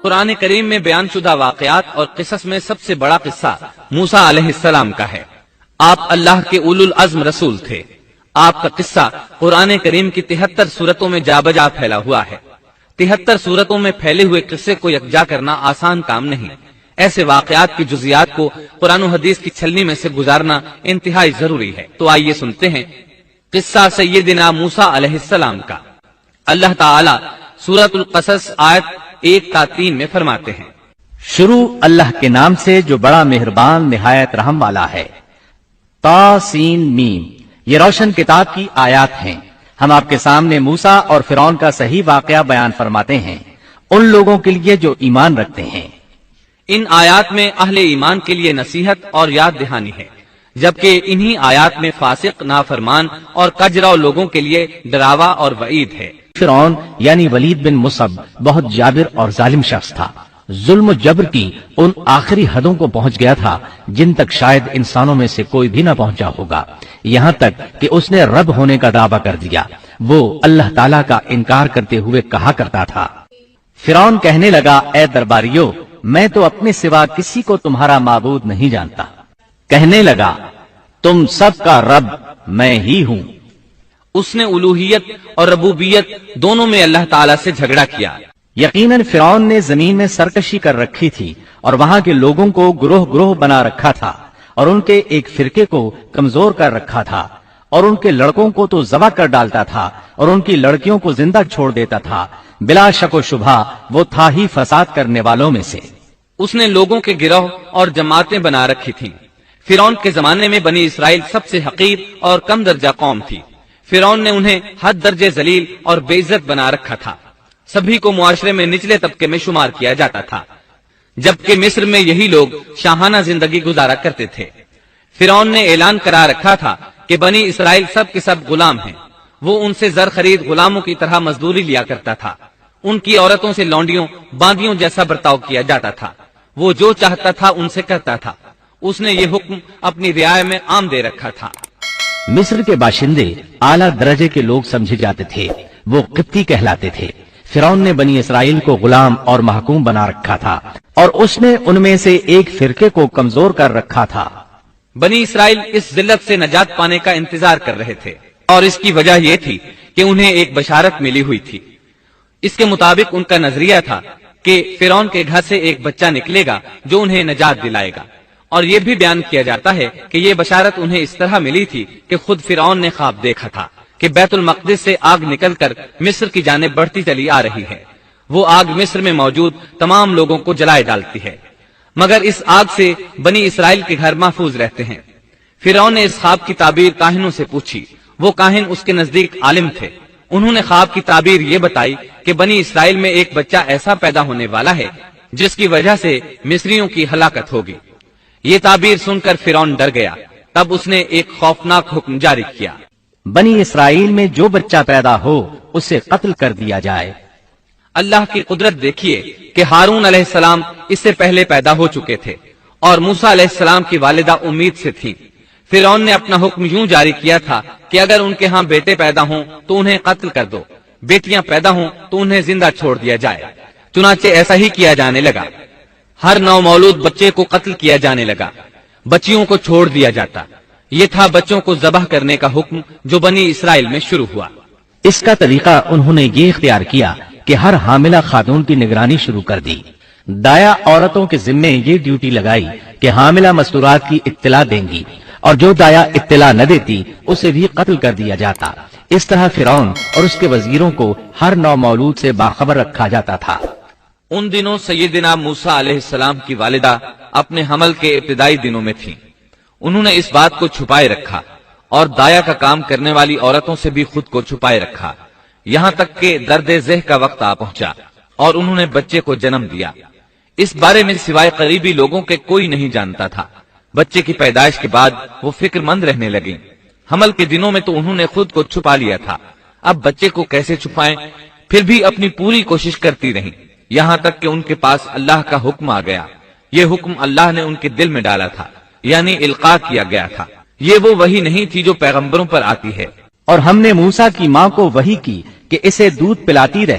قرآن کریم میں بیان شدہ واقعات اور قصص میں سب سے بڑا قصہ موسیٰ علیہ السلام کا ہے۔ آپ اللہ کے اولو العزم رسول تھے۔ آپ کا قصہ قرآن کریم کی 73 سورتوں میں جا بجا پھیلا ہوا ہے۔ 73 سورتوں میں پھیلے ہوئے قصے کو یکجا کرنا آسان کام نہیں۔ ایسے واقعات کی جزیات کو قرآن و حدیث کی چھلنی میں سے گزارنا انتہائی ضروری ہے۔ تو آئیے سنتے ہیں قصہ سیدنا موسیٰ علیہ السلام کا۔ اللہ تعالی سورۃ القصص آیت 1-3 میں فرماتے ہیں، شروع اللہ کے نام سے جو بڑا مہربان نہایت رحم والا ہے۔ طاسین میم، یہ روشن کتاب کی آیات ہیں۔ ہم آپ کے سامنے موسیٰ اور فرعون کا صحیح واقعہ بیان فرماتے ہیں ان لوگوں کے لیے جو ایمان رکھتے ہیں۔ ان آیات میں اہل ایمان کے لیے نصیحت اور یاد دہانی ہے، جبکہ انہی آیات میں فاسق، نافرمان اور کجراؤ لوگوں کے لیے ڈراوا اور وعید ہے۔ فرعون یعنی ولید بن مصعب بہت جابر اور ظالم شخص تھا۔ ظلم و جبر کی ان آخری حدوں کو پہنچ گیا تھا جن تک شاید انسانوں میں سے کوئی بھی نہ پہنچا ہوگا، یہاں تک کہ اس نے رب ہونے کا دعویٰ کر دیا۔ وہ اللہ تعالیٰ کا انکار کرتے ہوئے کہا کرتا تھا۔ فرعون کہنے لگا، اے درباریوں، میں تو اپنے سوا کسی کو تمہارا معبود نہیں جانتا۔ کہنے لگا، تم سب کا رب میں ہی ہوں۔ اس نے الوہیت اور ربوبیت دونوں میں اللہ تعالیٰ سے جھگڑا کیا۔ یقیناً فرعون نے زمین میں سرکشی کر رکھی تھی اور وہاں کے لوگوں کو گروہ گروہ بنا رکھا تھا اور ان کے ایک فرقے کو کمزور کر رکھا تھا اور ان کے لڑکوں کو تو ذبح کر ڈالتا تھا اور ان کی لڑکیوں کو زندہ چھوڑ دیتا تھا۔ بلا شک و شبہ وہ تھا ہی فساد کرنے والوں میں سے۔ اس نے لوگوں کے گروہ اور جماعتیں بنا رکھی تھیں۔ فرعون کے زمانے میں بنی اسرائیل سب سے حقیر اور کم درجہ قوم تھی۔ فرعون نے انہیں حد درجے ذلیل اور بے عزت بنا رکھا تھا۔ سبھی کو معاشرے میں نچلے طبقے میں شمار کیا جاتا تھا، جبکہ مصر میں یہی لوگ شاہانہ زندگی گزارا کرتے تھے۔ فرعون نے اعلان کرا رکھا تھا کہ بنی اسرائیل سب کے سب غلام ہیں۔ وہ ان سے زر خرید غلاموں کی طرح مزدوری لیا کرتا تھا۔ ان کی عورتوں سے لونڈیوں باندیوں جیسا برتاؤ کیا جاتا تھا۔ وہ جو چاہتا تھا ان سے کرتا تھا۔ اس نے یہ حکم اپنی رعایا میں عام دے رکھا تھا۔ مصر کے باشندے اعلیٰ درجے کے لوگ سمجھے جاتے تھے، وہ قبطی کہلاتے تھے۔ فرعون نے بنی اسرائیل کو غلام اور محکوم بنا رکھا تھا اور اس نے ان میں سے ایک فرقے کو کمزور کر رکھا تھا۔ بنی اسرائیل اس ذلت سے نجات پانے کا انتظار کر رہے تھے اور اس کی وجہ یہ تھی کہ انہیں ایک بشارت ملی ہوئی تھی۔ اس کے مطابق ان کا نظریہ تھا کہ فرعون کے گھر سے ایک بچہ نکلے گا جو انہیں نجات دلائے گا، اور یہ بھی بیان کیا جاتا ہے کہ یہ بشارت انہیں اس طرح ملی تھی کہ خود فرعون نے خواب دیکھا تھا کہ بیت المقدس سے آگ نکل کر مصر کی جانب بڑھتی چلی آ رہی ہے۔ وہ آگ مصر میں موجود تمام لوگوں کو جلائے ڈالتی ہے، مگر اس آگ سے بنی اسرائیل کے گھر محفوظ رہتے ہیں۔ فرعون نے اس خواب کی تعبیر کاہنوں سے پوچھی۔ وہ کاہن اس کے نزدیک عالم تھے۔ انہوں نے خواب کی تعبیر یہ بتائی کہ بنی اسرائیل میں ایک بچہ ایسا پیدا ہونے والا ہے جس کی وجہ سے مصریوں کی ہلاکت ہوگی۔ یہ تعبیر سن کر فرعون ڈر گیا۔ تب اس نے ایک خوفناک حکم جاری کیا، بنی اسرائیل میں جو بچہ پیدا ہو اسے قتل کر دیا جائے۔ اللہ کی قدرت دیکھیے کہ ہارون علیہ السلام اس سے پہلے پیدا ہو چکے تھے اور موسیٰ علیہ السلام کی والدہ امید سے تھی۔ فرعون نے اپنا حکم یوں جاری کیا تھا کہ اگر ان کے ہاں بیٹے پیدا ہوں تو انہیں قتل کر دو، بیٹیاں پیدا ہوں تو انہیں زندہ چھوڑ دیا جائے۔ چنانچہ ایسا ہی کیا جانے لگا۔ ہر نو مولود بچے کو قتل کیا جانے لگا، بچیوں کو چھوڑ دیا جاتا۔ یہ تھا بچوں کو ذبح کرنے کا حکم جو بنی اسرائیل میں شروع ہوا۔ اس کا طریقہ انہوں نے یہ اختیار کیا کہ ہر حاملہ خاتون کی نگرانی شروع کر دی۔ دایا عورتوں کے ذمے یہ ڈیوٹی لگائی کہ حاملہ مستورات کی اطلاع دیں گی، اور جو دایا اطلاع نہ دیتی اسے بھی قتل کر دیا جاتا۔ اس طرح فرعون اور اس کے وزیروں کو ہر نو مولود سے باخبر رکھا جاتا تھا۔ ان دنوں سیدنا موسیٰ علیہ السلام کی والدہ اپنے حمل کے ابتدائی دنوں میں تھیں۔ انہوں نے اس بات کو چھپائے رکھا اور دایا کا کام کرنے والی عورتوں سے بھی خود کو چھپائے رکھا، یہاں تک کہ درد ذہ کا وقت آ پہنچا اور انہوں نے بچے کو جنم دیا۔ اس بارے میں سوائے قریبی لوگوں کے کوئی نہیں جانتا تھا۔ بچے کی پیدائش کے بعد وہ فکر مند رہنے لگیں۔ حمل کے دنوں میں تو انہوں نے خود کو چھپا لیا تھا، اب بچے کو کیسے چھپائیں؟ پھر بھی اپنی پوری کوشش کرتی رہیں، یہاں تک کہ ان کے پاس اللہ کا حکم آ گیا۔ یہ حکم اللہ نے ان کے دل میں ڈالا تھا، یعنی القاء کیا گیا تھا۔ یہ وہ وحی نہیں تھی جو پیغمبروں پر آتی ہے۔ اور ہم نے موسیٰ کی ماں کو وحی کی کہ اسے دودھ پلاتی رہ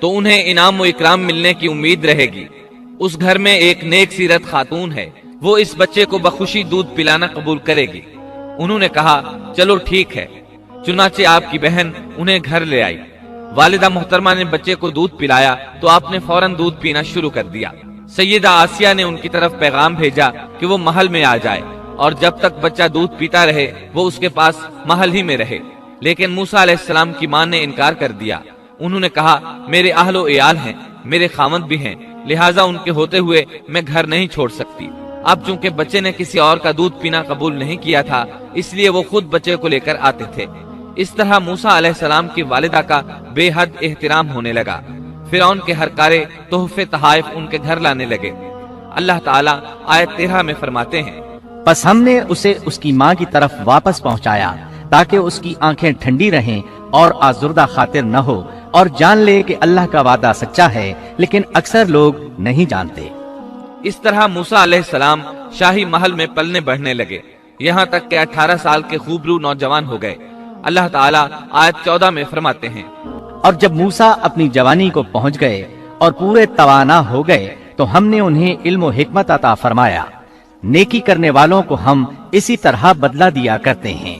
تو انہیں انعام و اکرام ملنے کی امید رہے گی۔ اس گھر میں ایک نیک سیرت خاتون ہے، وہ اس بچے کو بخوشی دودھ پلانا قبول کرے گی۔ انہوں نے کہا چلو ٹھیک ہے۔ چنانچہ آپ کی بہن انہیں گھر لے آئی۔ والدہ محترمہ نے بچے کو دودھ پلایا تو آپ نے فوراً دودھ پینا شروع کر دیا۔ سیدہ آسیہ نے ان کی طرف پیغام بھیجا کہ وہ محل میں آ جائے اور جب تک بچہ دودھ پیتا رہے وہ اس کے پاس محل ہی میں رہے، لیکن موسیٰ علیہ السلام کی ماں نے انکار کر دیا۔ انہوں نے کہا میرے اہل و عیال ہیں، میرے خاوند بھی ہیں، لہٰذا ان کے ہوتے ہوئے میں گھر نہیں چھوڑ سکتی۔ اب چونکہ بچے نے کسی اور کا دودھ پینا قبول نہیں کیا تھا، اس لیے وہ خود بچے کو لے کر آتے تھے۔ اس طرح موسیٰ علیہ السلام کی والدہ کا بے حد احترام ہونے لگا۔ فرعون کے ہر کارے تحفے تحائف ان کے گھر لانے لگے۔ اللہ تعالیٰ آیت 13 میں فرماتے ہیں، پس ہم نے اسے اس کی ماں کی طرف واپس پہنچایا تاکہ اس کی آنکھیں ٹھنڈی رہیں اور آزردہ خاطر نہ ہو، اور جان لے کہ اللہ کا وعدہ سچا ہے، لیکن اکثر لوگ نہیں جانتے۔ اس طرح موسیٰ علیہ السلام شاہی محل میں پلنے بڑھنے لگے، یہاں تک کہ 18 سال کے خوبرو نوجوان ہو گئے۔ اللہ تعالیٰ آیت 14 میں فرماتے ہیں، اور جب موسیٰ اپنی جوانی کو پہنچ گئے اور پورے توانا ہو گئے تو ہم نے انہیں علم و حکمت عطا فرمایا۔ نیکی کرنے والوں کو ہم اسی طرح بدلہ دیا کرتے ہیں۔